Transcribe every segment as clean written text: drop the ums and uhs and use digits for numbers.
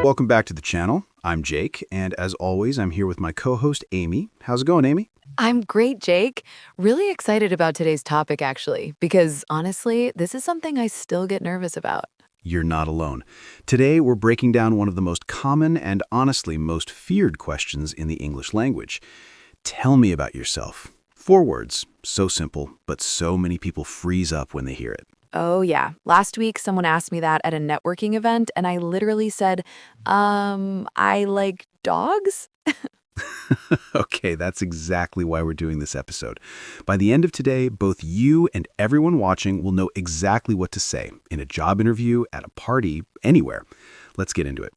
Welcome back to the channel. I'm Jake, and as always, I'm here with my co-host, Amy. How's it going, Amy? I'm great, Jake. Really excited about today's topic, actually, because honestly, this is something I still get nervous about. You're not alone. Today, we're breaking down one of the most common and honestly most feared questions in the English language. Tell me about yourself. 4 words. So simple, but so many people freeze up when they hear it. Oh, yeah. Last week, someone asked me that at a networking event, and I literally said, I like dogs? Okay, that's exactly why we're doing this episode. By the end of today, both you and everyone watching will know exactly what to say in a job interview, at a party, anywhere. Let's get into it.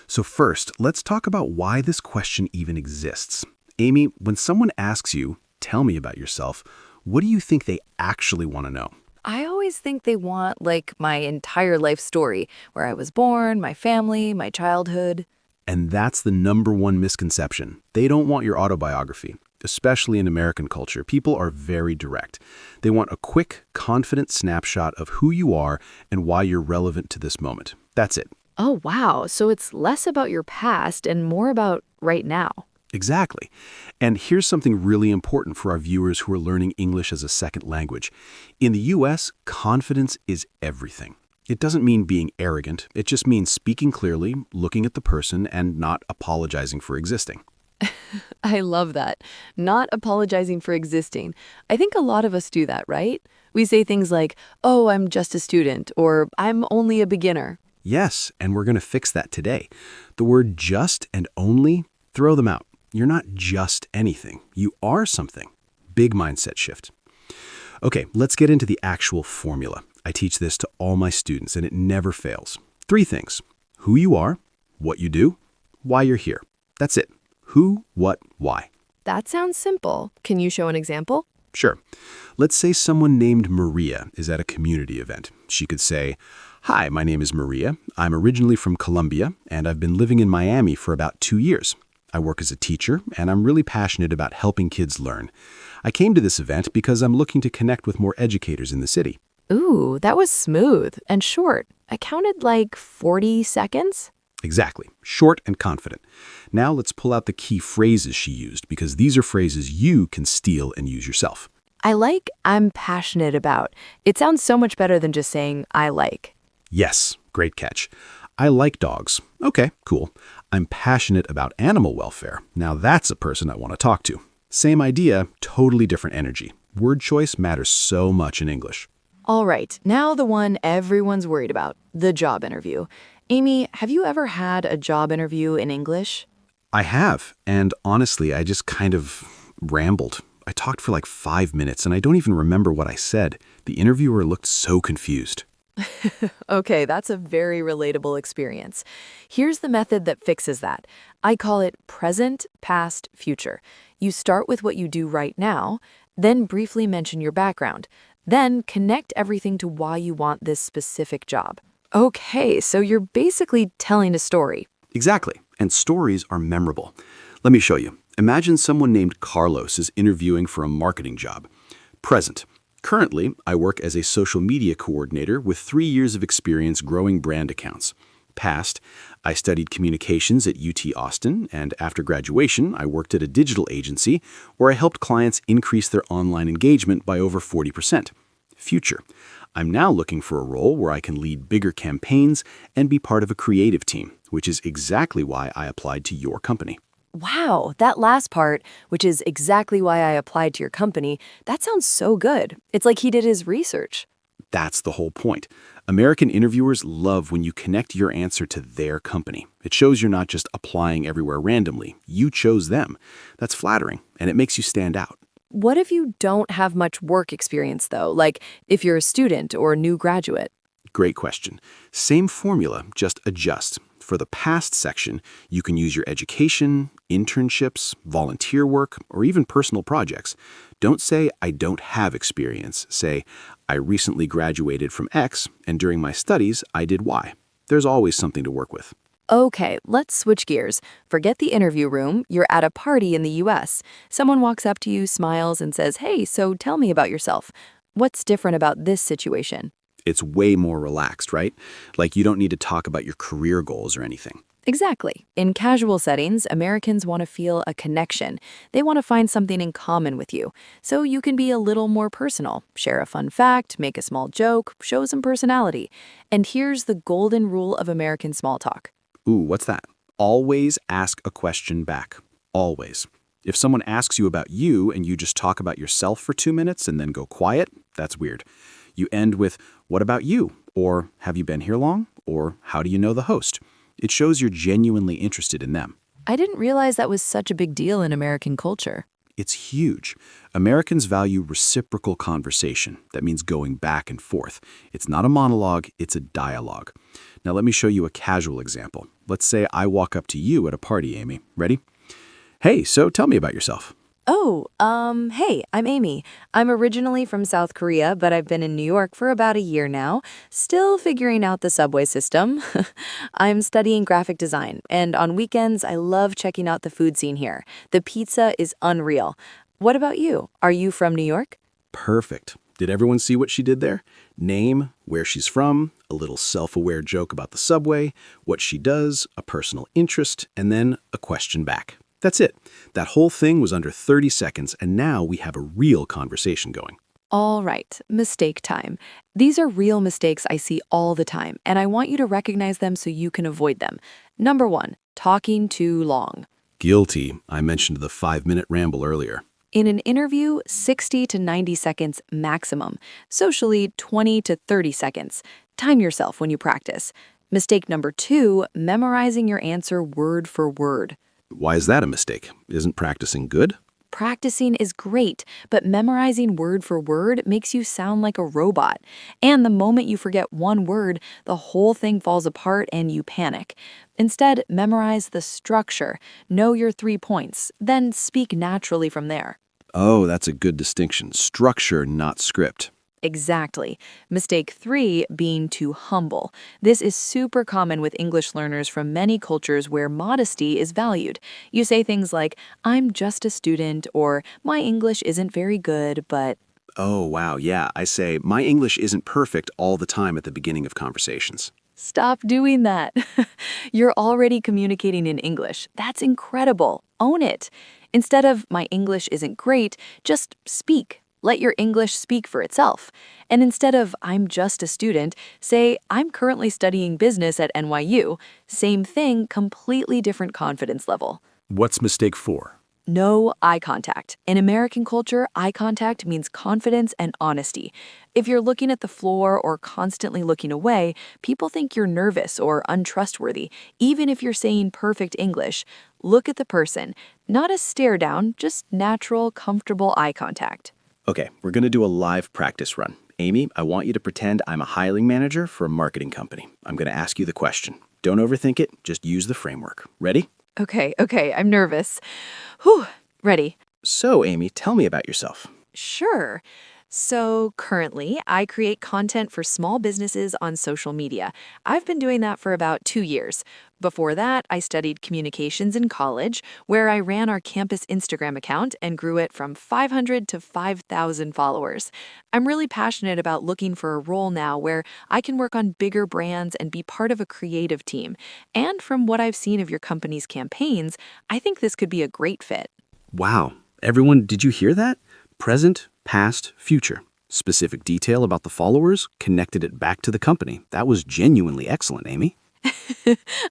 So first, let's talk about why this question even exists. Amy, when someone asks you, tell me about yourself, what do you think they actually want to know? I always think they want, like, my entire life story, where I was born, my family, my childhood. And that's the #1 misconception. They don't want your autobiography. Especially in American culture, people are very direct. They want a quick, confident snapshot of who you are and why you're relevant to this moment. That's it. Oh, wow. So it's less about your past and more about right now. Exactly. And here's something really important for our viewers who are learning English as a second language. In the US, confidence is everything. It doesn't mean being arrogant. It just means speaking clearly, looking at the person, and not apologizing for existing. I love that. Not apologizing for existing. I think a lot of us do that, right? We say things like, oh, I'm just a student, or I'm only a beginner. Yes, and we're going to fix that today. The word just and only, throw them out. You're not just anything. You are something. Big mindset shift. Okay, let's get into the actual formula. I teach this to all my students, and it never fails. 3 things. Who you are, what you do, why you're here. That's it. Who, what, why. That sounds simple. Can you show an example? Sure. Let's say someone named Maria is at a community event. She could say, "Hi, my name is Maria. I'm originally from Colombia, and I've been living in Miami for about 2 years. I work as a teacher, and I'm really passionate about helping kids learn. I came to this event because I'm looking to connect with more educators in the city." Ooh, that was smooth and short. I counted like 40 seconds. Exactly. Short and confident. Now let's pull out the key phrases she used, because these are phrases you can steal and use yourself. I like I'm passionate about. It sounds so much better than just saying I like. Yes, great catch. I like dogs. Okay, cool. I'm passionate about animal welfare. Now that's a person I want to talk to. Same idea, totally different energy. Word choice matters so much in English. All right, now the one everyone's worried about, the job interview. Amy, have you ever had a job interview in English? I have, and honestly, I just kind of rambled. I talked for like 5 minutes, and I don't even remember what I said. The interviewer looked so confused. Okay, that's a very relatable experience. Here's the method that fixes that. I call it present, past, future. You start with what you do right now, then briefly mention your background, then connect everything to why you want this specific job. Okay, so you're basically telling a story. Exactly, and stories are memorable. Let me show you. Imagine someone named Carlos is interviewing for a marketing job. Present. Currently, I work as a social media coordinator with 3 years of experience growing brand accounts. Past, I studied communications at UT Austin, and after graduation, I worked at a digital agency where I helped clients increase their online engagement by over 40%. Future, I'm now looking for a role where I can lead bigger campaigns and be part of a creative team, which is exactly why I applied to your company. Wow, that last part, which is exactly why I applied to your company, that sounds so good. It's like he did his research. That's the whole point. American interviewers love when you connect your answer to their company. It shows you're not just applying everywhere randomly. You chose them. That's flattering, and it makes you stand out. What if you don't have much work experience, though? Like if you're a student or a new graduate? Great question. Same formula, just adjust. For the past section, you can use your education, internships, volunteer work, or even personal projects. Don't say, I don't have experience. Say, I recently graduated from X, and during my studies, I did Y. There's always something to work with. Okay, let's switch gears. Forget the interview room. You're at a party in the US. Someone walks up to you, smiles, and says, hey, so tell me about yourself. What's different about this situation? It's way more relaxed, right? Like you don't need to talk about your career goals or anything. Exactly. In casual settings, Americans want to feel a connection. They want to find something in common with you. So you can be a little more personal, share a fun fact, make a small joke, show some personality. And here's the golden rule of American small talk. Ooh, what's that? Always ask a question back. Always. If someone asks you about you and you just talk about yourself for 2 minutes and then go quiet, that's weird. You end with, what about you? Or, have you been here long? Or, how do you know the host? It shows you're genuinely interested in them. I didn't realize that was such a big deal in American culture. It's huge. Americans value reciprocal conversation. That means going back and forth. It's not a monologue, it's a dialogue. Now let me show you a casual example. Let's say I walk up to you at a party, Amy. Ready? Hey, so tell me about yourself. Hey, I'm Amy. I'm originally from South Korea, but I've been in New York for about a year now, still figuring out the subway system. I'm studying graphic design, and on weekends, I love checking out the food scene here. The pizza is unreal. What about you? Are you from New York? Perfect. Did everyone see what she did there? Name, where she's from, a little self-aware joke about the subway, what she does, a personal interest, and then a question back. That's it. That whole thing was under 30 seconds, and now we have a real conversation going. All right, mistake time. These are real mistakes I see all the time, and I want you to recognize them so you can avoid them. Number 1, talking too long. Guilty. I mentioned the 5-minute ramble earlier. In an interview, 60 to 90 seconds maximum. Socially, 20 to 30 seconds. Time yourself when you practice. Mistake number 2, memorizing your answer word for word. Why is that a mistake? Isn't practicing good? Practicing is great, but memorizing word for word makes you sound like a robot. And the moment you forget one word, the whole thing falls apart and you panic. Instead, memorize the structure, know your 3 points, then speak naturally from there. Oh, that's a good distinction. Structure, not script. Exactly. Mistake 3, being too humble. This is super common with English learners from many cultures where modesty is valued. You say things like, I'm just a student, or my English isn't very good, but... Oh, wow, yeah. I say, my English isn't perfect all the time at the beginning of conversations. Stop doing that. You're already communicating in English. That's incredible. Own it. Instead of, my English isn't great, just speak. Let your English speak for itself. And instead of, I'm just a student, say, I'm currently studying business at NYU. Same thing, completely different confidence level. What's mistake 4? No eye contact. In American culture, eye contact means confidence and honesty. If you're looking at the floor or constantly looking away, people think you're nervous or untrustworthy, even if you're saying perfect English. Look at the person. Not a stare down, just natural, comfortable eye contact. Okay, we're going to do a live practice run. Amy, I want you to pretend I'm a hiring manager for a marketing company. I'm going to ask you the question. Don't overthink it, just use the framework. Ready? Okay, I'm nervous. Whew, ready. So, Amy, tell me about yourself. Sure. So currently, I create content for small businesses on social media. I've been doing that for about 2 years. Before that, I studied communications in college, where I ran our campus Instagram account and grew it from 500 to 5,000 followers. I'm really passionate about looking for a role now where I can work on bigger brands and be part of a creative team. And from what I've seen of your company's campaigns, I think this could be a great fit. Wow. Everyone, did you hear that? Present, past, future. Specific detail about the followers, connected it back to the company. That was genuinely excellent, Amy.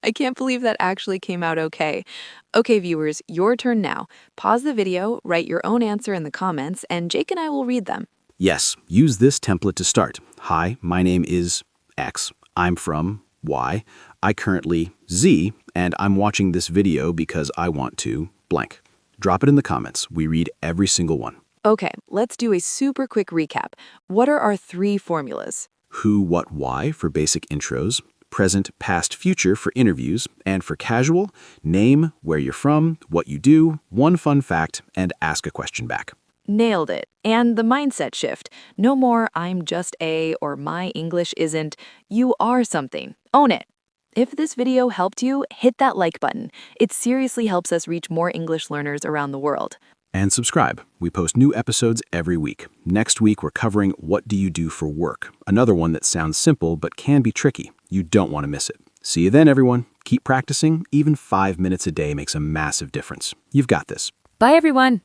I can't believe that actually came out okay. Okay, viewers, your turn now. Pause the video, write your own answer in the comments, and Jake and I will read them. Yes, use this template to start. Hi, my name is X. I'm from Y. I currently Z, and I'm watching this video because I want to blank. Drop it in the comments. We read every single one. Okay, let's do a super quick recap. What are our 3 formulas? Who, what, why for basic intros. Present, past, future for interviews. And for casual, name, where you're from, what you do, one fun fact, and ask a question back. Nailed it. And the mindset shift. No more, I'm just a, or my English isn't. You are something. Own it. If this video helped you, hit that like button. It seriously helps us reach more English learners around the world. And subscribe. We post new episodes every week. Next week, we're covering What Do You Do for Work? Another one that sounds simple but can be tricky. You don't want to miss it. See you then, everyone. Keep practicing. Even 5 minutes a day makes a massive difference. You've got this. Bye, everyone.